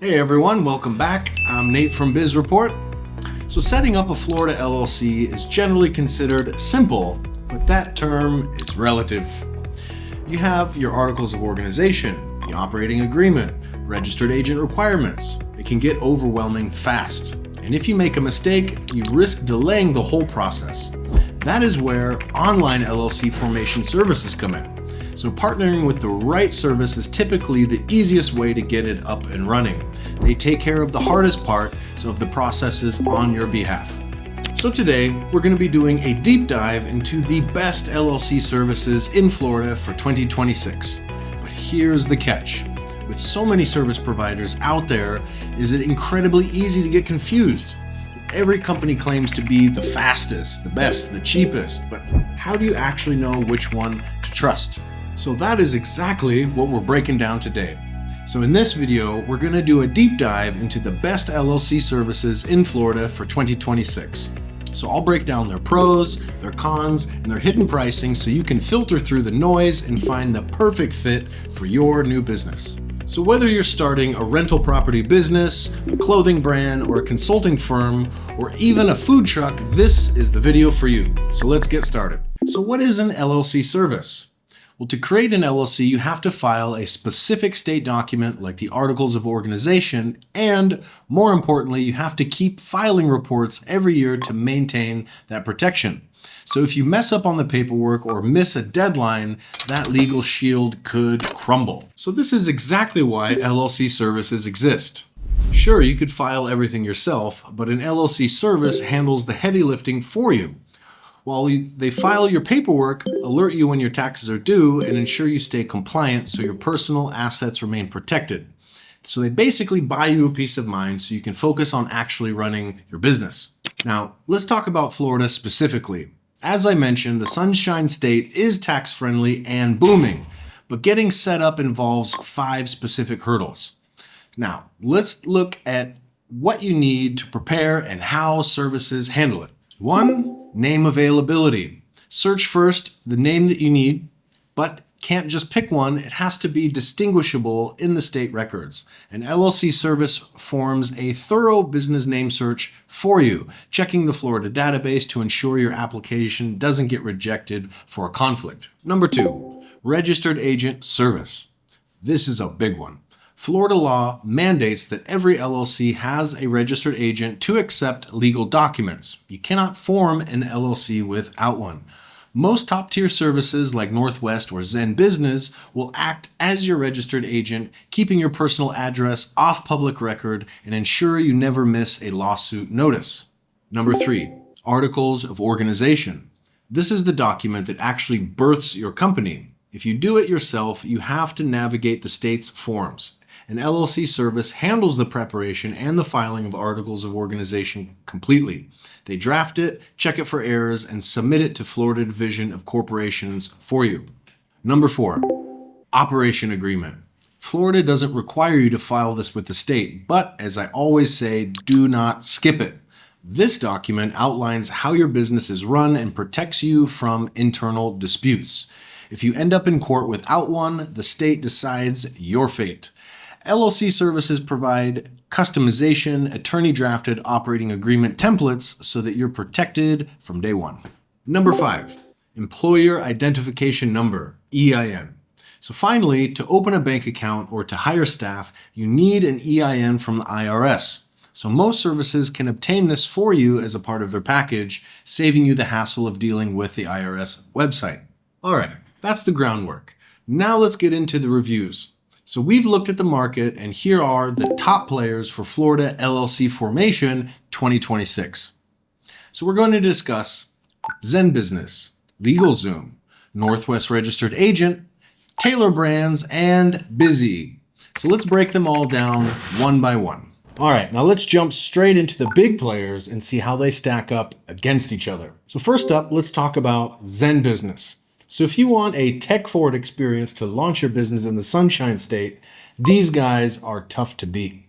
Hey everyone, welcome back. I'm Nate from Bizreport. So setting up a Florida LLC is generally considered simple, but that term is relative. You have your articles of organization, the operating agreement, registered agent requirements. It can get overwhelming fast. And if you make a mistake, you risk delaying the whole process. That is where online LLC Formation Services come in. So partnering with the right service is typically the easiest way to get it up and running. They take care of the hardest part of the processes on your behalf. So today, we're going to be doing a deep dive into the best LLC services in Florida for 2026. But here's the catch. With so many service providers out there, is it incredibly easy to get confused? Every company claims to be the fastest, the best, the cheapest, but how do you actually know which one to trust? So that is exactly what we're breaking down today. So in this video, we're going to do a deep dive into the best LLC services in Florida for 2026. So I'll break down their pros, their cons, and their hidden pricing so you can filter through the noise and find the perfect fit for your new business. So whether you're starting a rental property business, a clothing brand, or a consulting firm, or even a food truck, this is the video for you. So let's get started. So what is an LLC service? Well, to create an LLC, you have to file a specific state document like the Articles of Organization, and more importantly, you have to keep filing reports every year to maintain that protection. So if you mess up on the paperwork or miss a deadline, that legal shield could crumble. So this is exactly why LLC services exist. Sure, you could file everything yourself, but an LLC service handles the heavy lifting for you. While they file your paperwork, alert you when your taxes are due, and ensure you stay compliant so your personal assets remain protected. So they basically buy you a peace of mind so you can focus on actually running your business. Now, let's talk about Florida specifically. As I mentioned, the Sunshine State is tax-friendly and booming, but getting set up involves 5 specific hurdles. Now, let's look at what you need to prepare and how services handle it. 1. Name availability. Search first the name that you need, but can't just pick one. It has to be distinguishable in the state records. An LLC service forms a thorough business name search for you, checking the Florida database to ensure your application doesn't get rejected for a conflict. Number 2, registered agent service. This is a big one. Florida law mandates that every LLC has a registered agent to accept legal documents. You cannot form an LLC without one. Most top-tier services like Northwest or Zen Business will act as your registered agent, keeping your personal address off public record and ensure you never miss a lawsuit notice. Number 3, Articles of Organization. This is the document that actually births your company. If you do it yourself, you have to navigate the state's forms. An LLC service handles the preparation and the filing of Articles of Organization completely. They draft it, check it for errors, and submit it to Florida Division of Corporations for you. Number 4, Operation Agreement. Florida doesn't require you to file this with the state, but as I always say, do not skip it. This document outlines how your business is run and protects you from internal disputes. If you end up in court without one, the state decides your fate. LLC services provide customization, attorney-drafted operating agreement templates so that you're protected from day one. Number 5, Employer Identification Number, EIN. So finally, to open a bank account or to hire staff, you need an EIN from the IRS. So most services can obtain this for you as a part of their package, saving you the hassle of dealing with the IRS website. All right, that's the groundwork. Now let's get into the reviews. So we've looked at the market, and here are the top players for Florida LLC Formation 2026. So we're going to discuss Zen Business, LegalZoom, Northwest Registered Agent, Taylor Brands, and Busy. So let's break them all down one by one. All right, now let's jump straight into the big players and see how they stack up against each other. So first up, let's talk about Zen Business. So if you want a tech-forward experience to launch your business in the Sunshine State, these guys are tough to beat.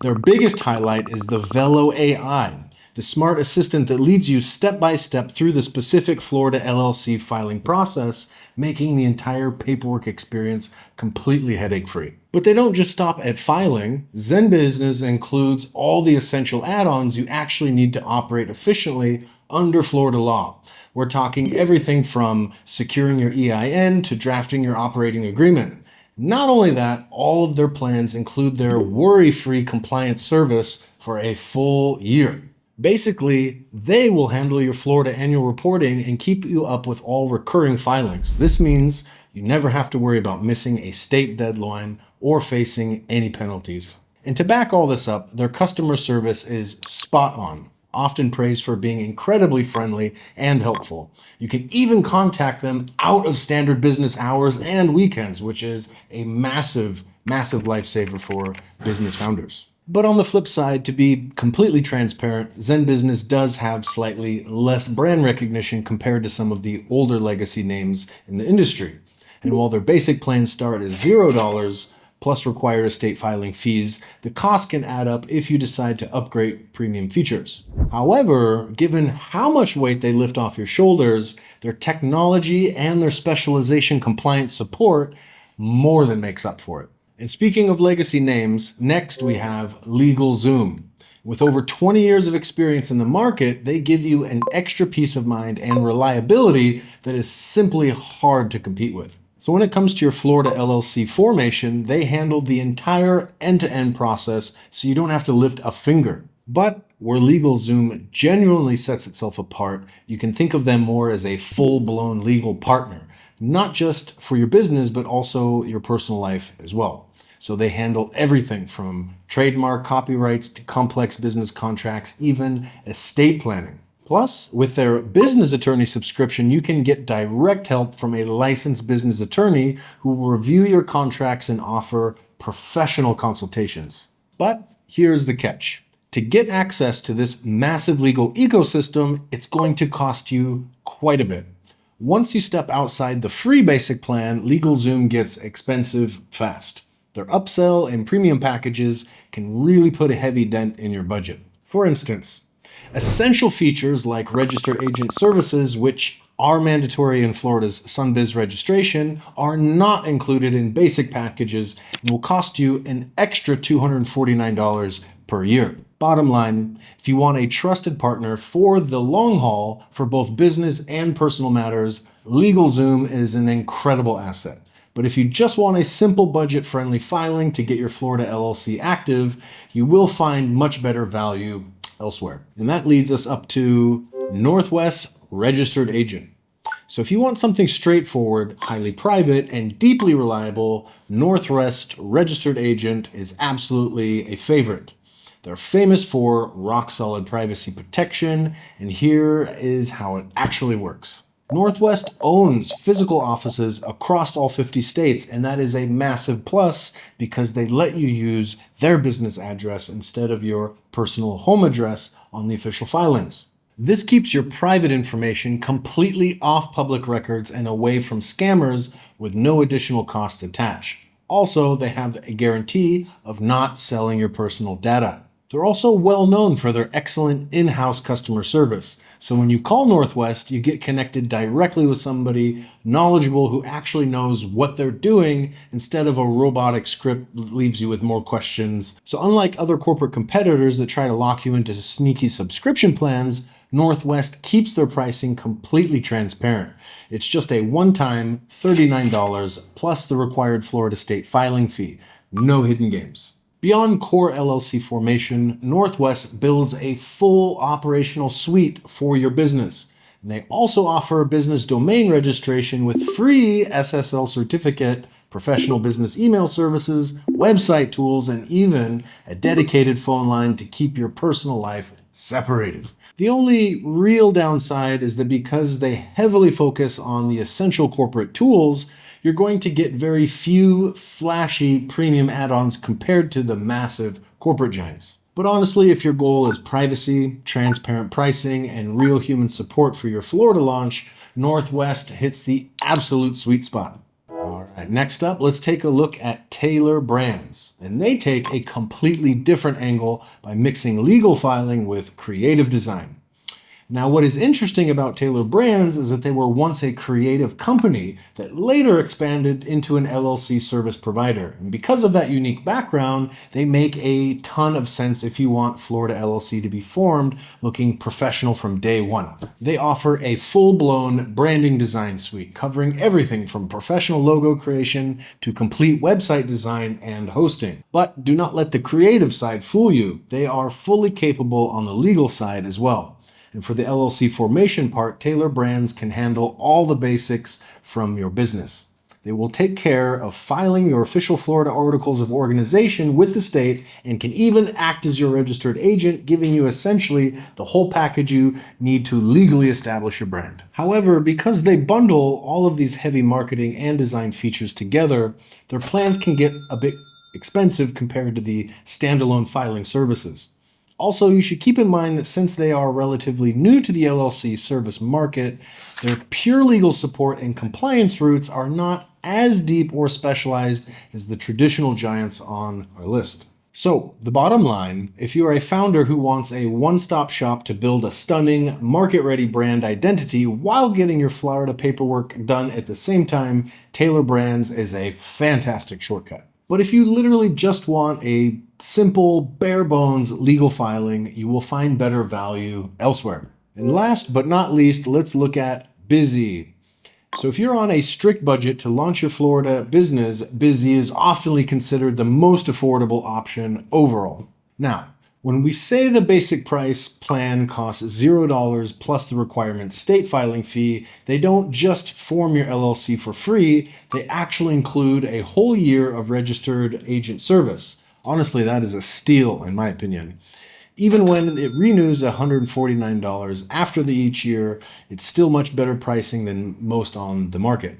Their biggest highlight is the Velo AI. the smart assistant that leads you step by step through the specific Florida LLC filing process, making the entire paperwork experience completely headache-free. But they don't just stop at filing. Zen Business includes all the essential add-ons you actually need to operate efficiently under Florida law. We're talking everything from securing your EIN to drafting your operating agreement. Not only that, all of their plans include their worry-free compliance service for a full year. Basically, they will handle your Florida annual reporting and keep you up with all recurring filings. This means you never have to worry about missing a state deadline or facing any penalties. And to back all this up, their customer service is spot on, often praised for being incredibly friendly and helpful. You can even contact them out of standard business hours and weekends, which is a massive, massive lifesaver for business founders. But on the flip side, to be completely transparent, Zen Business does have slightly less brand recognition compared to some of the older legacy names in the industry. And while their basic plans start at $0 plus required estate filing fees, the cost can add up if you decide to upgrade premium features. However, given how much weight they lift off your shoulders, their technology and their specialization compliance support more than makes up for it. And speaking of legacy names, next we have LegalZoom. With over 20 years of experience in the market, they give you an extra peace of mind and reliability that is simply hard to compete with. So when it comes to your Florida LLC formation, they handled the entire end-to-end process so you don't have to lift a finger. But where LegalZoom genuinely sets itself apart, you can think of them more as a full-blown legal partner, not just for your business, but also your personal life as well. So they handle everything from trademark copyrights to complex business contracts, even estate planning. Plus, with their business attorney subscription, you can get direct help from a licensed business attorney who will review your contracts and offer professional consultations. But here's the catch. To get access to this massive legal ecosystem, it's going to cost you quite a bit. Once you step outside the free basic plan, LegalZoom gets expensive fast. Their upsell and premium packages can really put a heavy dent in your budget. For instance, essential features like registered agent services, which are mandatory in Florida's SunBiz registration, are not included in basic packages and will cost you an extra $249 per year. Bottom line, if you want a trusted partner for the long haul for both business and personal matters, LegalZoom is an incredible asset. But if you just want a simple budget-friendly filing to get your Florida LLC active, you will find much better value elsewhere. And that leads us up to Northwest Registered Agent. So if you want something straightforward, highly private, and deeply reliable, Northwest Registered Agent is absolutely a favorite. They're famous for rock-solid privacy protection, and here is how it actually works. Northwest owns physical offices across all 50 states, and that is a massive plus because they let you use their business address instead of your personal home address on the official filings. This keeps your private information completely off public records and away from scammers with no additional cost attached. Also, they have a guarantee of not selling your personal data. They're also well known for their excellent in-house customer service. So when you call Northwest, you get connected directly with somebody knowledgeable who actually knows what they're doing instead of a robotic script that leaves you with more questions. So unlike other corporate competitors that try to lock you into sneaky subscription plans, Northwest keeps their pricing completely transparent. It's just a one-time $39 plus the required Florida state filing fee. No hidden games. Beyond core LLC formation, Northwest builds a full operational suite for your business. And they also offer business domain registration with free SSL certificate, professional business email services, website tools, and even a dedicated phone line to keep your personal life separated. The only real downside is that because they heavily focus on the essential corporate tools, you're going to get very few flashy premium add-ons compared to the massive corporate giants. But honestly, if your goal is privacy, transparent pricing, and real human support for your Florida launch, Northwest hits the absolute sweet spot. All right. All right, next up, let's take a look at Taylor Brands. And they take a completely different angle by mixing legal filing with creative design. Now, what is interesting about Taylor Brands is that they were once a creative company that later expanded into an LLC service provider. And because of that unique background, they make a ton of sense if you want Florida LLC to be formed looking professional from day one. They offer a full-blown branding design suite covering everything from professional logo creation to complete website design and hosting. But do not let the creative side fool you. They are fully capable on the legal side as well. And for the LLC formation part, Taylor Brands can handle all the basics from your business. They will take care of filing your official Florida articles of organization with the state and can even act as your registered agent, giving you essentially the whole package you need to legally establish your brand. However, because they bundle all of these heavy marketing and design features together, their plans can get a bit expensive compared to the standalone filing services. Also, you should keep in mind that since they are relatively new to the LLC service market, their pure legal support and compliance roots are not as deep or specialized as the traditional giants on our list. So, the bottom line, if you are a founder who wants a one-stop shop to build a stunning, market-ready brand identity while getting your Florida paperwork done at the same time, Taylor Brands is a fantastic shortcut. But if you literally just want a simple, bare bones legal filing, you will find better value elsewhere. And last but not least, let's look at Busy. So if you're on a strict budget to launch your Florida business, Busy is often considered the most affordable option overall. Now, when we say the basic price plan costs $0 plus the requirement state filing fee, they don't just form your LLC for free, they actually include a whole year of registered agent service. Honestly, that is a steal in my opinion. Even when it renews $149 after each year, it's still much better pricing than most on the market.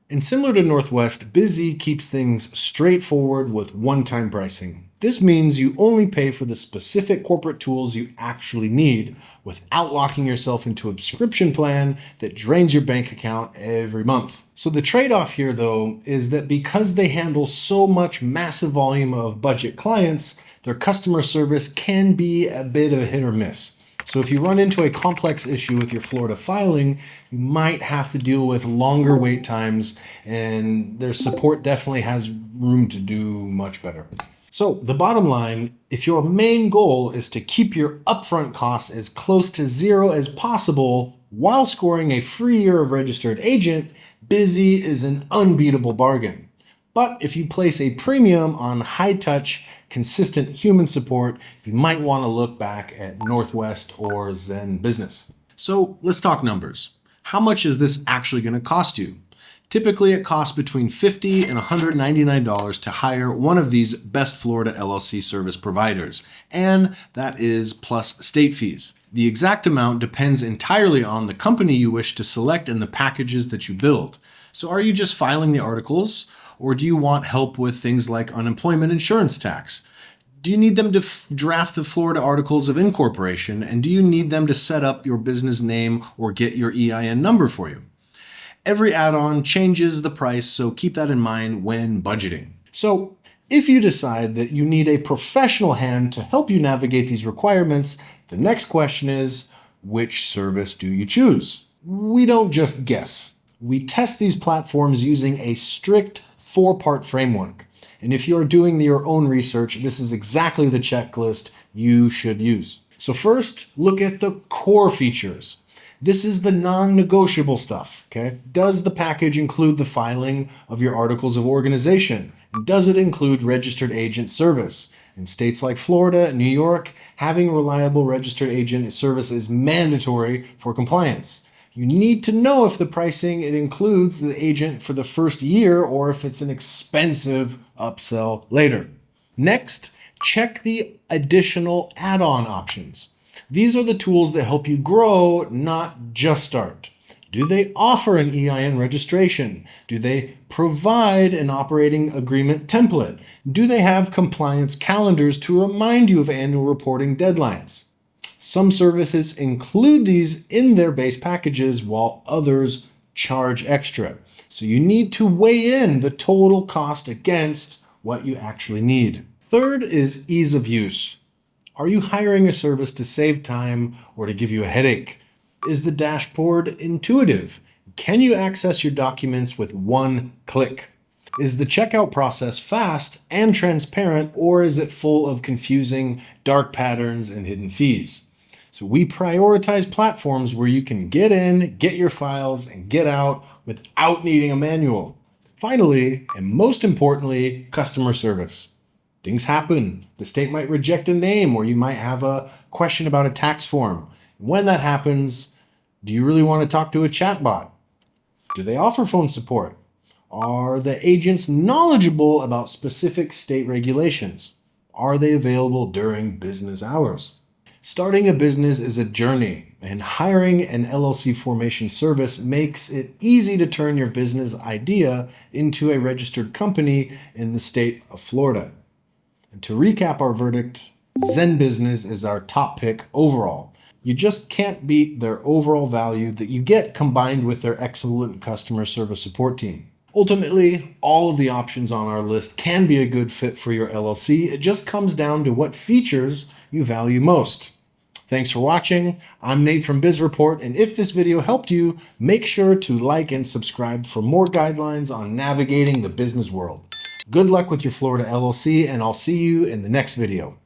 And similar to Northwest, Busy keeps things straightforward with one-time pricing. This means you only pay for the specific corporate tools you actually need without locking yourself into a subscription plan that drains your bank account every month. So the trade-off here, though, is that because they handle so much massive volume of budget clients, their customer service can be a bit of a hit or miss. So if you run into a complex issue with your Florida filing, you might have to deal with longer wait times, and their support definitely has room to do much better. So the bottom line, if your main goal is to keep your upfront costs as close to zero as possible while scoring a free year of registered agent, Busy is an unbeatable bargain. But if you place a premium on high-touch, consistent human support, you might want to look back at Northwest or Zen Business. So let's talk numbers. How much is this actually going to cost you? Typically, it costs between $50 and $199 to hire one of these best Florida LLC service providers, and that is plus state fees. The exact amount depends entirely on the company you wish to select and the packages that you build. So are you just filing the articles, or do you want help with things like unemployment insurance tax? Do you need them to draft the Florida Articles of Incorporation, and do you need them to set up your business name or get your EIN number for you? Every add-on changes the price, so keep that in mind when budgeting. So if you decide that you need a professional hand to help you navigate these requirements, the next question is, which service do you choose? We don't just guess. We test these platforms using a strict 4-part framework. And if you're doing your own research, this is exactly the checklist you should use. So first, look at the core features. This is the non-negotiable stuff, okay? Does the package include the filing of your articles of organization? And does it include registered agent service? In states like Florida and New York, having a reliable registered agent service is mandatory for compliance. You need to know if the pricing it includes the agent for the first year or if it's an expensive upsell later. Next, check the additional add-on options. These are the tools that help you grow, not just start. Do they offer an EIN registration? Do they provide an operating agreement template? Do they have compliance calendars to remind you of annual reporting deadlines? Some services include these in their base packages while others charge extra. So you need to weigh in the total cost against what you actually need. Third is ease of use. Are you hiring a service to save time or to give you a headache? Is the dashboard intuitive? Can you access your documents with one click? Is the checkout process fast and transparent, or is it full of confusing dark patterns and hidden fees? So we prioritize platforms where you can get in, get your files, and get out without needing a manual. Finally, and most importantly, customer service. Things happen. The state might reject a name, or you might have a question about a tax form. When that happens, do you really want to talk to a chatbot? Do they offer phone support? Are the agents knowledgeable about specific state regulations? Are they available during business hours? Starting a business is a journey, and hiring an LLC formation service makes it easy to turn your business idea into a registered company in the state of Florida. And to recap our verdict, Zen Business is our top pick overall. You just can't beat their overall value that you get combined with their excellent customer service support team. Ultimately, all of the options on our list can be a good fit for your LLC. It just comes down to what features you value most. Thanks for watching. I'm Nate from Bizreport, and if this video helped you, make sure to like and subscribe for more guidelines on navigating the business world. Good luck with your Florida LLC, and I'll see you in the next video.